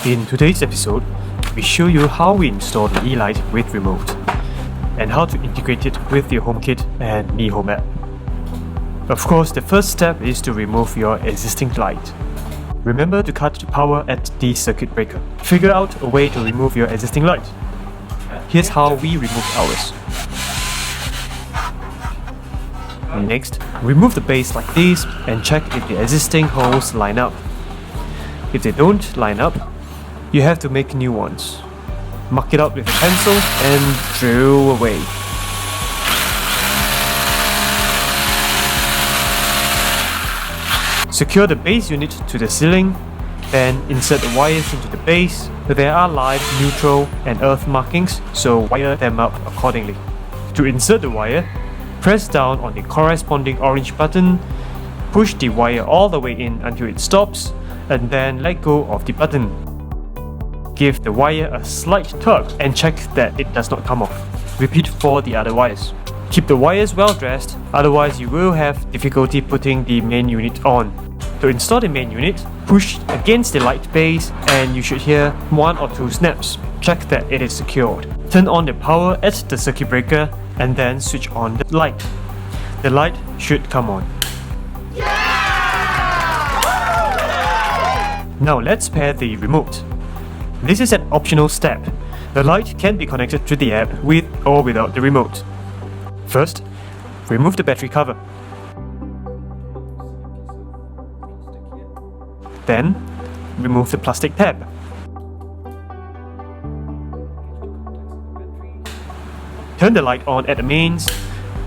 In today's episode, we show you how we install the Yeelight with remote and how to integrate it with your HomeKit and Mi Home app. Of course, the first step is to remove your existing light. Remember to cut the power at the circuit breaker. Figure out a way to remove your existing light. Here's how we removed ours. Next, remove the base like this and check if the existing holes line up. If they don't line up, you have to make new ones. Mark it out with a pencil and drill away. Secure the base unit to the ceiling, then insert the wires into the base. There are live, neutral and earth markings, so wire them up accordingly. To insert the wire, press down on the corresponding orange button, push the wire all the way in until it stops, and then let go of the button. Give the wire a slight tug and check that it does not come off. Repeat for the other wires. Keep the wires well dressed, otherwise you will have difficulty putting the main unit on. To install the main unit, push against the light base and you should hear 1 or 2 snaps. Check that it is secured. Turn on the power at the circuit breaker and then switch on the light. The light should come on. Now let's pair the remote. This is an optional step. The light can be connected to the app with or without the remote. First, remove the battery cover. Then, remove the plastic tab. Turn the light on at the mains,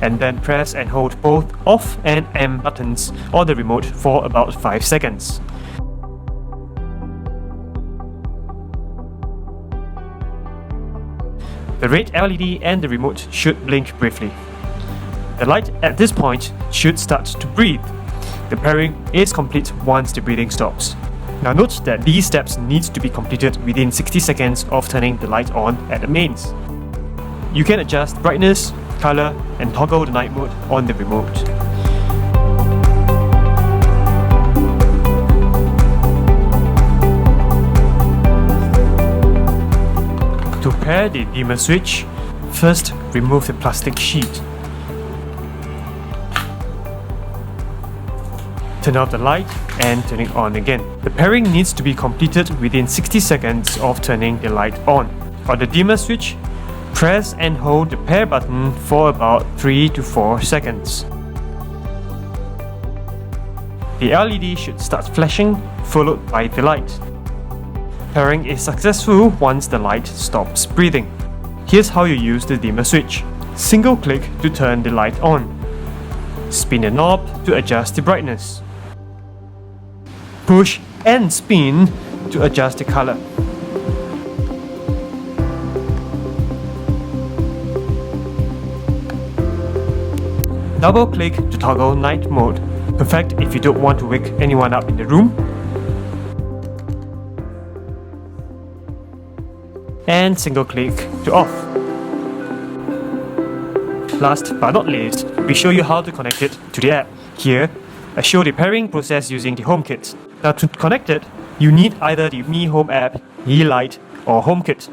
and then press and hold both off and M buttons on the remote for about 5 seconds. The red LED and the remote should blink briefly. The light at this point should start to breathe. The pairing is complete once the breathing stops. Now note that these steps need to be completed within 60 seconds of turning the light on at the mains. You can adjust brightness, color, and toggle the night mode on the remote. To pair the dimmer switch, first remove the plastic sheet. Turn off the light and turn it on again. The pairing needs to be completed within 60 seconds of turning the light on. On the dimmer switch, press and hold the pair button for about 3 to 4 seconds. The LED should start flashing, followed by the light. Pairing is successful once the light stops breathing. Here's how you use the dimmer switch. Single click to turn the light on. Spin the knob to adjust the brightness. Push and spin to adjust the color. Double click to toggle night mode. Perfect if you don't want to wake anyone up in the room. And single click to off. Last but not least, we show you how to connect it to the app. Here, I show the pairing process using the HomeKit. Now to connect it, you need either the Mi Home app, Yeelight, or HomeKit.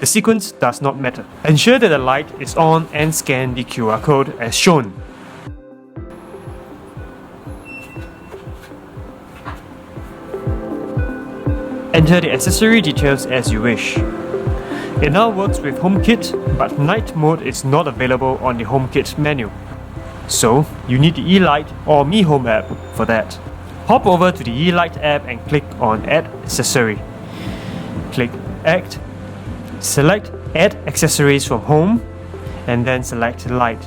The sequence does not matter. Ensure that the light is on and scan the QR code as shown. Enter the accessory details as you wish. It now works with HomeKit, but night mode is not available on the HomeKit menu. So, you need the Yeelight or Mi Home app for that. Hop over to the Yeelight app and click on Add Accessory. Click Add. Select Add Accessories from Home, and then select Light.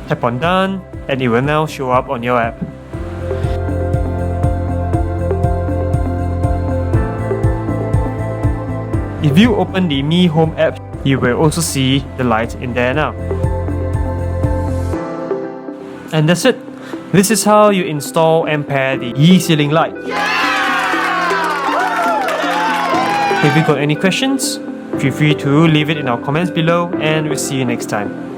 Tap on Done, and it will now show up on your app. If you open the Mi Home app, you will also see the light in there now. And that's it. This is how you install and pair the Yeelight Ceiling Light. If you got any questions, feel free to leave it in our comments below and we'll see you next time.